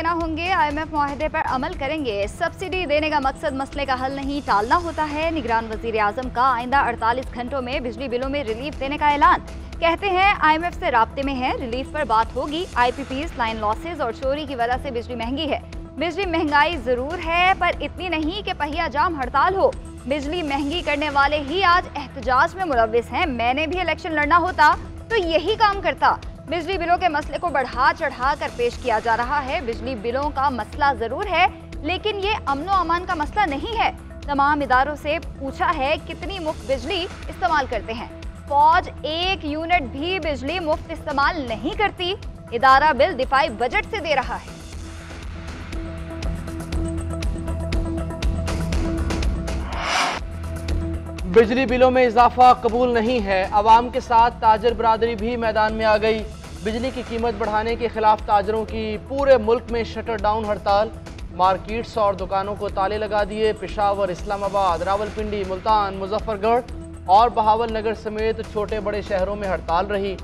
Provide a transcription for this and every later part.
देना होंगे, IMF मुआहदे पर अमल करेंगे। सब्सिडी देने का मकसद मसले का हल नहीं, टालना होता है। निगरान वजीर आजम का आइंदा 48 घंटों में बिजली बिलों में रिलीफ देने का ऐलान। कहते हैं IMF से राब्ते में है, रिलीफ पर बात होगी। IPPs, लाइन लॉसेज और चोरी की वजह से बिजली महंगी है। बिजली महंगाई जरूर है, पर इतनी नहीं कि पहिया जाम हड़ताल हो। बिजली महंगी करने वाले ही आज एहतजाज में मुलविस हैं। मैंने भी इलेक्शन लड़ना होता तो यही काम करता। बिजली बिलों के मसले को बढ़ा चढ़ा कर पेश किया जा रहा है। बिजली बिलों का मसला जरूर है, लेकिन ये अमनो अमान का मसला नहीं है। तमाम इदारों से पूछा है कितनी मुफ्त बिजली इस्तेमाल करते हैं। फौज 1 यूनिट भी बिजली मुफ्त इस्तेमाल नहीं करती। इदारा बिल दिफाई बजट से दे रहा है। बिजली बिलों में इजाफा कबूल नहीं है। अवाम के साथ ताजर बरादरी भी मैदान में आ गई। बिजली की कीमत बढ़ाने के खिलाफ ताजरों की पूरे मुल्क में शटर डाउन हड़ताल। मार्केट्स और दुकानों को ताले लगा दिए। पेशावर, इस्लामाबाद, रावलपिंडी, मुल्तान, मुजफ्फरगढ़ और बहावल नगर समेत छोटे बड़े शहरों में हड़ताल रही।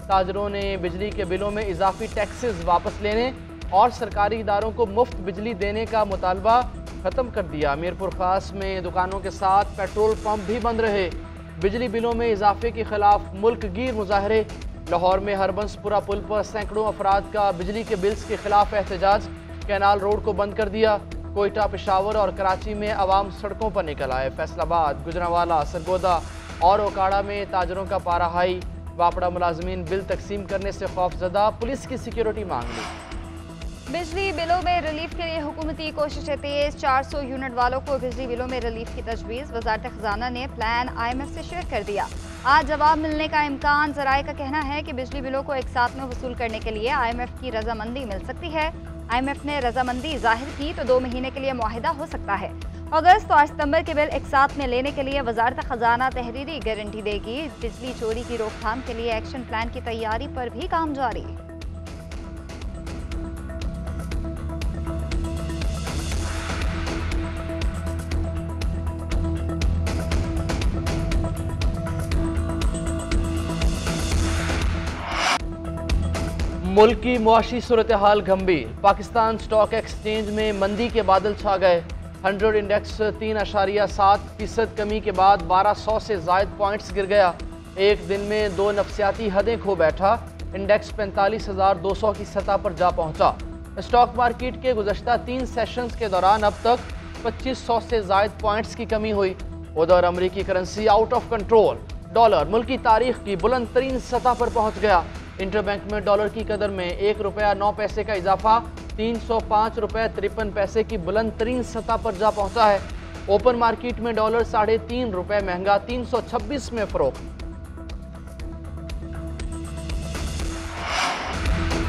ताजरों ने बिजली के बिलों में इजाफी टैक्सेस वापस लेने और सरकारी इदारों को मुफ्त बिजली देने का मुतालबा खत्म कर दिया। मीरपुर खास में दुकानों के साथ पेट्रोल पंप भी बंद रहे। बिजली बिलों में इजाफे के खिलाफ मुल्क गिर मुजाहरे। लाहौर में हरबंसपुरा पुल पर सैकड़ों अफराद का बिजली के बिल्स के खिलाफ एहतजाज। कैनाल रोड को बंद कर दिया। कोयटा, पेशावर और कराची में अवाम सड़कों पर निकल आए। फैसलाबाद, गुजरांवाला, सरगोदा और ओकाड़ा में ताजरों का पारा हाई। वापड़ा मुलाजमीन बिल तकसीम करने से खौफजदा, पुलिस की सिक्योरिटी मांग ली। बिजली बिलों में रिलीफ के लिए हुकूमती कोशिशें तेज। 400 यूनिट वालों को बिजली बिलों में रिलीफ की तजवीज़। वजारत खजाना ने प्लान IMF से शेयर कर दिया। आज जवाब मिलने का इम्कान। ज़राए का कहना है कि बिजली बिलों को एक साथ में वसूल करने के लिए IMF की रजामंदी मिल सकती है। IMF ने रजामंदी जाहिर की तो 2 महीने के लिए मुआहिदा हो सकता है। अगस्त और सितंबर के बिल एक साथ में लेने के लिए वजारत खजाना तहरीरी गारंटी देगी। बिजली चोरी की रोकथाम के लिए एक्शन प्लान की तैयारी पर भी काम जारी। मुल्क की मुआशी सूरत हाल गंभीर। पाकिस्तान स्टॉक एक्सचेंज में मंदी के बादल छा गए। 100 इंडेक्स 3.7% कमी के बाद 1200 से जायद पॉइंट्स गिर गया। एक दिन में 2 नफसियाती हदें खो बैठा। इंडेक्स 45,200 की सतह पर जा पहुंचा। स्टॉक मार्केट के गुज़श्ता 3 सेशंस के दौरान अब तक 2500 से जायद पॉइंट्स की कमी हुई। उधर अमरीकी currency out of control. Dollar मुल्क की तारीख की बुलंद तरीन सतह पर पहुंच गया। इंटरबैंक में डॉलर की कदर में 1 रुपया 9 पैसे का इजाफा 305 रुपये 53 पैसे की बुलंद तरीन सतह पर जा पहुंचा है। ओपन मार्केट में डॉलर 3.5 रुपये महंगा 326 में फरोख्त।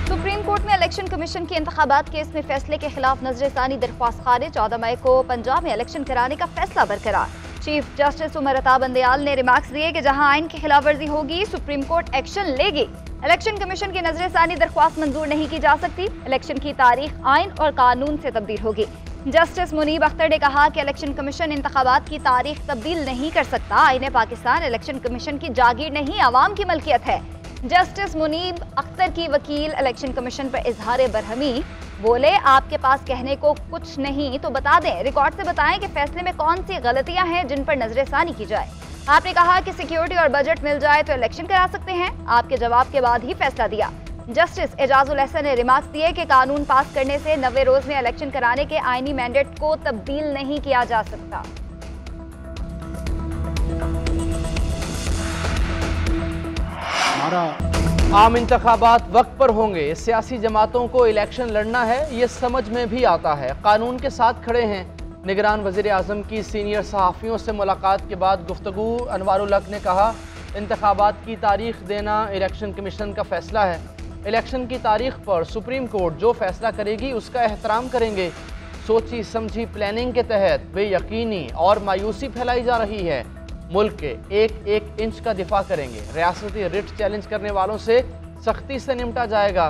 सुप्रीम कोर्ट में इलेक्शन कमीशन के इंतखाबात केस में फैसले के खिलाफ नजरसानी दरख्वास्त खारिज। 14 मई को पंजाब में इलेक्शन कराने का फैसला बरकरार। चीफ जस्टिस उमर अता बंदयाल ने रिमार्क्स दिए कि जहां आइन की खिलाफ वर्जी होगी सुप्रीम कोर्ट एक्शन लेगी। इलेक्शन कमीशन की नजरसानी दरख्वास्त मंजूर नहीं की जा सकती। इलेक्शन की तारीख आइन और कानून से तब्दील होगी। जस्टिस मुनीब अख्तर ने कहा कि इलेक्शन कमीशन इंतखाबात की तारीख तब्दील नहीं कर सकता। आईन पाकिस्तान इलेक्शन कमीशन की जागीर नहीं, आवाम की मलकियत है। जस्टिस मुनीब अख्तर की वकील इलेक्शन कमीशन पर इजहार बरहमी बोले, आपके पास कहने को कुछ नहीं तो बता दें, रिकॉर्ड से बताएं कि फैसले में कौन सी गलतियां हैं जिन पर नजरसानी की जाए। आपने कहा कि सिक्योरिटी और बजट मिल जाए तो इलेक्शन करा सकते हैं। आपके जवाब के बाद ही फैसला दिया। जस्टिस एजाजुल एहसन ने रिमार्क्स दिए कि कानून पास करने से 90 रोज में इलेक्शन कराने के आईनी मैंडेट को तब्दील नहीं किया जा सकता। आम इंतखाबात वक्त पर होंगे। सियासी जमातों को इलेक्शन लड़ना है, ये समझ में भी आता है। कानून के साथ खड़े हैं। निगरान वज़ीर आज़म की सीनियर सहाफ़ियों से मुलाकात के बाद गुफ्तगू। अनवारुल हक ने कहा, इंतखाबात की तारीख देना इलेक्शन कमीशन का फ़ैसला है। इलेक्शन की तारीख पर सुप्रीम कोर्ट जो फैसला करेगी उसका एहतराम करेंगे। सोची समझी प्लानिंग के तहत बेयकीनी और मायूसी फैलाई जा रही है। मुल्क के एक एक इंच का दिफा करेंगे। रियासती रिट चैलेंज करने वालों से सख्ती से निपटा जाएगा।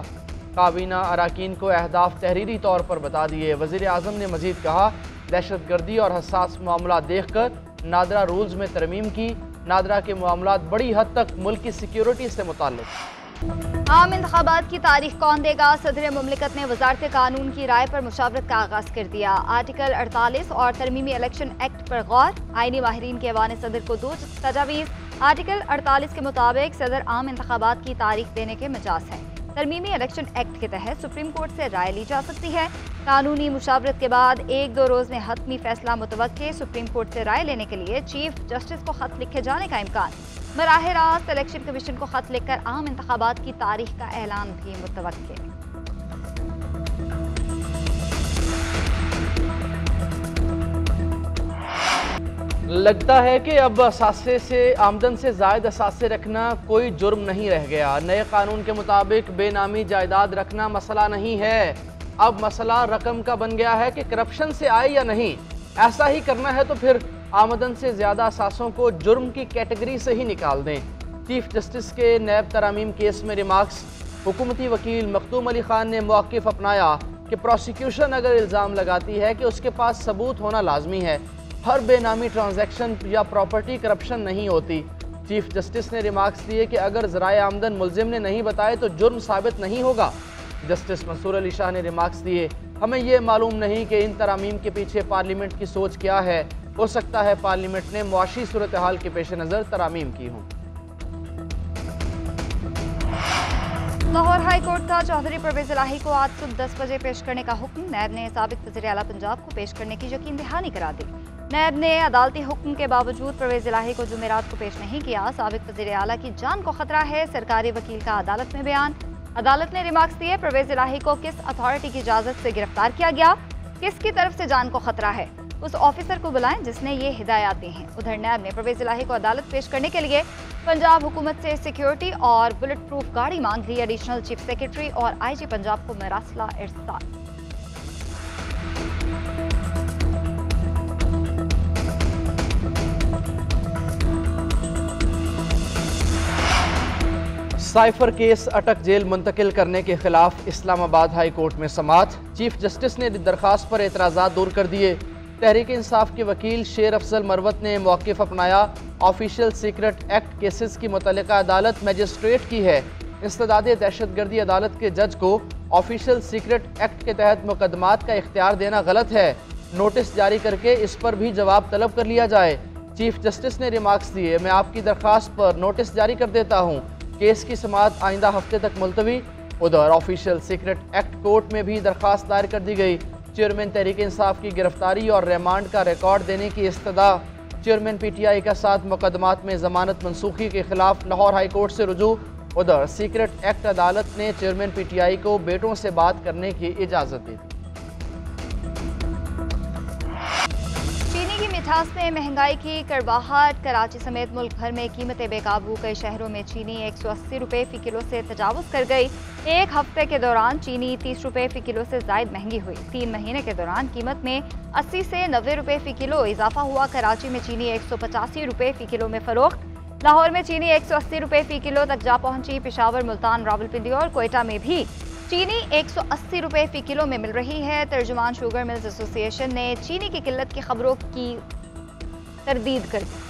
काबीना अराकीन को अहदाफ तहरीरी तौर पर बता दिए। वज़ीर आज़म ने मजीद कहा, दहशत गर्दी और हसास मामला देख कर नादरा रूल्स में तरमीम की। नादरा के मामला बड़ी हद तक मुल्क की सिक्योरिटी से मुताल्लिक़। आम इंतखाबात की तारीख कौन देगा? सदर मुमलिकत ने वजारत कानून की राय पर मुशावरत का आगाज कर दिया। आर्टिकल 48 और तरमीमी इलेक्शन एक्ट पर गौर, आईनी माहिरीन के ऐवान सदर को 2 तजावीज़। आर्टिकल 48 के मुताबिक सदर आम इंतखाबात की तारीख देने के मिजाज है। तरमीमी इलेक्शन एक्ट के तहत सुप्रीम कोर्ट से राय ली जा सकती है। कानूनी मुशावरत के बाद 1-2 रोज में हतमी फैसला मुतवक्के। सुप्रीम कोर्ट से राय लेने के लिए चीफ जस्टिस को खत लिखे जाने का इम्कान। बराह रास्त इलेक्शन कमीशन को खत लिखकर आम इंतखाबात की तारीख का ऐलान भी मुतवक्के। लगता है कि अब असासे से आमदन से जायद असासे रखना कोई जुर्म नहीं रह गया। नए कानून के मुताबिक बेनामी जायदाद रखना मसला नहीं है, अब मसला रकम का बन गया है कि करप्शन से आए या नहीं। ऐसा ही करना है तो फिर आमदन से ज़्यादा असासों को जुर्म की कैटेगरी से ही निकाल दें। चीफ जस्टिस के नैब तरामीम केस में रिमार्क्स। हुकूमती वकील मखदूम अली खान ने मौक़िफ़ अपनाया कि प्रोसिक्यूशन अगर इल्ज़ाम लगाती है कि उसके पास सबूत होना लाजमी है, हर बेनामी ट्रांजैक्शन या प्रॉपर्टी करप्शन नहीं होती। चीफ जस्टिस ने रिमार्क्स दिए कि अगर ज़राए आमदन मुल्जिम ने नहीं बताए तो जुर्म साबित नहीं होगा। जस्टिस मंसूर अली शाह ने रिमार्क्स दिए, हमें यह मालूम नहीं कि इन तरामीम के पीछे पार्लियामेंट की सोच क्या है। हो सकता है पार्लियामेंट ने मुआशी सूरत हाल के पेश नज़र तरामीम की हों। लाहौर हाई कोर्ट का चौधरी परवेज इलाही को आज सुबह 10 बजे पेश करने का हुक्म। नैब ने साबिक वज़ीर आला पंजाब को पेश करने की यकीन दहानी करा दी। नैब ने अदालती हुक्म के बावजूद परवेज इलाही को जुमेरात को पेश नहीं किया। साबिक वज़ीर आला की जान को खतरा है, सरकारी वकील का अदालत में बयान। अदालत ने रिमार्क्स दिए, परवेज इलाही को किस अथॉरिटी की इजाजत से गिरफ्तार किया गया, किसकी तरफ से जान को खतरा है, उस ऑफिसर को बुलाएं जिसने ये हिदायत दी हैं। उधर नैब ने परवेज इलाही को अदालत पेश करने के लिए पंजाब हुकूमत से सिक्योरिटी और बुलेट प्रूफ गाड़ी मांग ली। एडिशनल चीफ सेक्रेटरी और IG पंजाब को मरासला इरसाल। साइफर केस अटक जेल मुंतकिल करने के खिलाफ इस्लामाबाद हाई कोर्ट में समाअत। चीफ जस्टिस ने दरखास्त पर एतराज़ात दूर कर दिए। तहरीक इंसाफ के वकील शेर अफजल मरवत ने मौक़िफ़ अपनाया, ऑफिशियल सीक्रेट एक्ट केसेस की मुतल्लिका अदालत मजिस्ट्रेट की है। इंसदाद दहशतगर्दी अदालत के जज को ऑफिशियल सीक्रेट एक्ट के तहत मुकदमात का इख्तियार देना गलत है। नोटिस जारी करके इस पर भी जवाब तलब कर लिया जाए। चीफ जस्टिस ने रिमार्क्स दिए, मैं आपकी दरख्वास्त पर नोटिस जारी कर देता हूँ। केस की समाअत आइंदा हफ्ते तक मुलतवी। उधर ऑफिशियल सीक्रेट एक्ट कोर्ट में भी दरख्वास्त दायर कर दी गई। चेयरमैन तहरीक इंसाफ की गिरफ्तारी और रिमांड का रिकॉर्ड देने की इस्तदा। चेयरमैन PTI का 7 मुकदमात में जमानत मनसूखी के खिलाफ लाहौर हाई कोर्ट से रुजू। उधर सीक्रेट एक्ट अदालत ने चेयरमैन PTI को बेटों से बात करने की इजाज़त दी थी। चीनी की मिठास में महंगाई की कड़वाहट। कराची समेत मुल्क भर में कीमतें बेकाबू। कई शहरों में चीनी 180 रुपये फ़ी किलो से तजावुज़ कर गई। एक हफ्ते के दौरान चीनी 30 रुपये फ़ी किलो से ज़ायद महंगी हुई। 3 महीने के दौरान कीमत में 80 से 90 रुपये फ़ी किलो इजाफा हुआ। कराची में चीनी 185 रुपये फ़ी किलो में फ़रोख्त। लाहौर में चीनी 180 रुपये फ़ी किलो तक जा पहुंची। पेशावर, मुल्तान, रावलपिंडी और कोयटा में भी चीनी 180 रुपये फ़ी किलो में मिल रही है। तर्जुमान शुगर मिल्स एसोसिएशन ने चीनी की किल्लत की खबरों की तरदीद कर दी।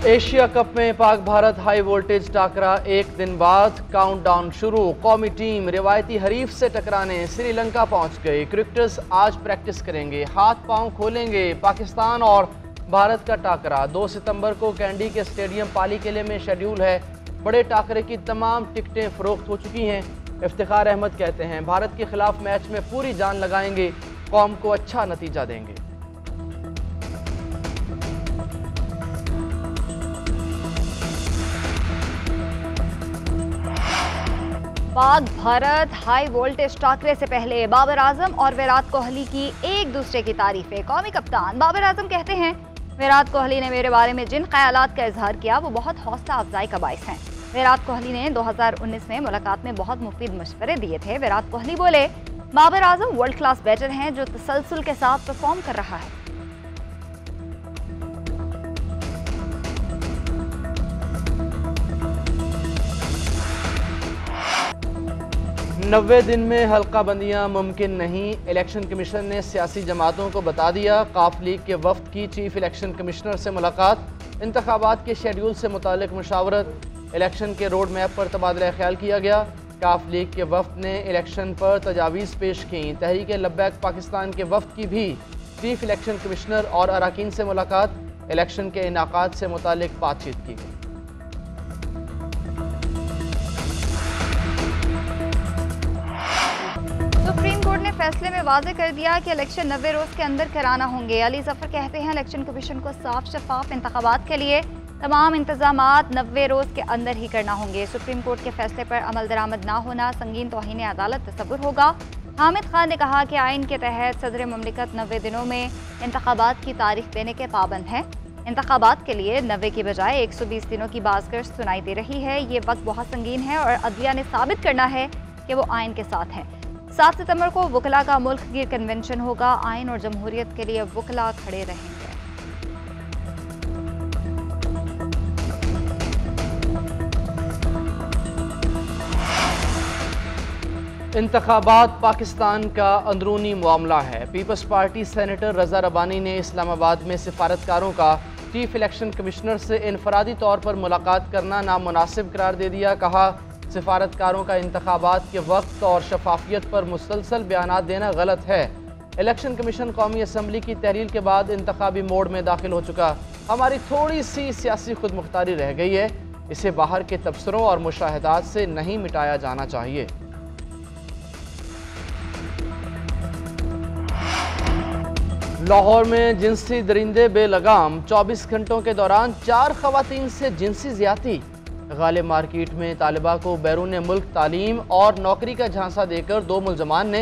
एशिया कप में पाक भारत हाई वोल्टेज टाकरा। एक दिन बाद काउंटडाउन शुरू। कौमी टीम रिवायती हरीफ से टकराने श्रीलंका पहुंच गई। क्रिकेटर्स आज प्रैक्टिस करेंगे, हाथ पांव खोलेंगे। पाकिस्तान और भारत का टाकरा 2 सितंबर को कैंडी के स्टेडियम पाली किले में शेड्यूल है। बड़े टाकरे की तमाम टिकटें फरोख्त हो चुकी हैं। इफ्तिखार अहमद कहते हैं, भारत के खिलाफ मैच में पूरी जान लगाएंगे, कौम को अच्छा नतीजा देंगे। पाक भारत हाई वोल्टेज टाकरे से पहले बाबर आजम और विराट कोहली की एक दूसरे की तारीफें। कौमी कप्तान बाबर आजम कहते हैं, विराट कोहली ने मेरे बारे में जिन ख्यालात का इजहार किया वो बहुत हौसला अफजाई का बाइस हैं। विराट कोहली ने 2019 में मुलाकात में बहुत मुफीद मशवरे दिए थे। विराट कोहली बोले, Babar Azam world class batter हैं जो तसलसल के साथ परफॉर्म कर रहा है। 90 दिन में हल्का बंदियाँ मुमकिन नहीं, इलेक्शन कमीशन ने सियासी जमातों को बता दिया। काफ लीग के वफ्द की चीफ इलेक्शन कमिश्नर से मुलाकात, इंतखाबात के शेड्यूल से मुतालिक मुशावरत, इलेक्शन के रोड मैप पर तबादला ख्याल किया गया। काफ लीग के वफ्द ने इलेक्शन पर तजावीज़ पेश की। तहरीक लब्बैक पाकिस्तान के वफ्द की भी चीफ इलेक्शन कमिश्नर और अराकीन से मुलाकात, इलेक्शन के इनाकात से मुतालिक बातचीत की गई। सुप्रीम कोर्ट ने फैसले में वाज़ेह कर दिया कि इलेक्शन 90 रोज़ के अंदर कराना होंगे। अली जफर कहते हैं इलेक्शन कमीशन को साफ शफाफ इंतखाबात के लिए तमाम इंतजामात 90 रोज़ के अंदर ही करना होंगे। सुप्रीम कोर्ट के फैसले पर अमल दरामद ना होना संगीन तौहीन अदालत तसव्वुर होगा। हामिद खान ने कहा कि आइन के तहत सदर मुमलिकत 90 दिनों में इंतखाबात की तारीख देने के पाबंद हैं। इंतखाबात के लिए 90 की बजाय 120 दिनों की बाज़गश सुनाई दे रही है। ये वक्त बहुत संगीन है और अदलिया ने साबित करना है कि वो आइन के साथ है। 7 सितंबर को वकला का मुल्क गिर कन्वेंशन होगा। आइन और जमहूरियत के लिए वकला खड़े रहेंगे। इंतखाबात पाकिस्तान का अंदरूनी मामला है। पीपल्स पार्टी सेनेटर रजा रबानी ने इस्लामाबाद में सिफारतकारों का चीफ इलेक्शन कमिश्नर से इनफरादी तौर पर मुलाकात करना नामुनासिब करार दे दिया। कहा सिफारतकारों का इंतखाबात के वक्त और शफाफियत पर मुसलसल बयानात देना गलत है। इलेक्शन कमीशन कौमी असम्बली की तहरील के बाद इंतखाबी मोड में दाखिल हो चुका। हमारी थोड़ी सी सियासी खुद मुख्तारी रह गई है, इसे बाहर के तबसरों और मुशाहिदात से नहीं मिटाया जाना चाहिए। लाहौर में जिनसी दरिंदे बेलगाम, 24 घंटों के दौरान 4 खवातीन से जिनसी ज्यादती। गालिब मार्केट में तालिबा को बैरून मुल्क तालीम और नौकरी का झांसा देकर 2 मुलजमान ने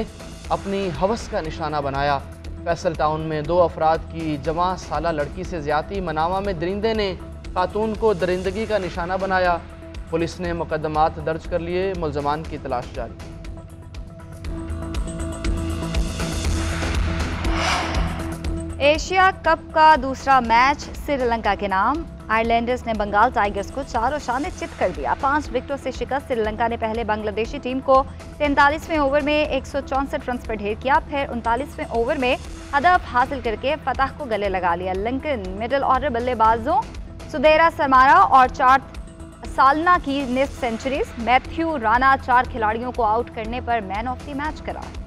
अपनी हवस का निशाना बनाया। फैसल टाउन में 2 अफराद की जवां साला लड़की से ज्यादती। मनावा में दरिंदे ने खातून को दरिंदगी का निशाना बनाया। पुलिस ने मुकदमात दर्ज कर लिए, मुलजमान की तलाश जारी। एशिया कप का दूसरा मैच श्रीलंका के नाम। आयरलैंडर्स ने बंगाल टाइगर्स को 4 शाने चित कर दिया। 5 विकेटों से शिकस्त। श्रीलंका ने पहले बांग्लादेशी टीम को 43वें ओवर में 164 रन पर ढेर किया, फिर 39वें ओवर में हदफ हासिल करके फतह को गले लगा लिया। लंकन मिडिल ऑर्डर बल्लेबाजों सुबेरा सरमारा और 4 सालना की निस्फ सेंचुरीज। मैथ्यू राणा 4 खिलाड़ियों को आउट करने पर मैन ऑफ द मैच करार।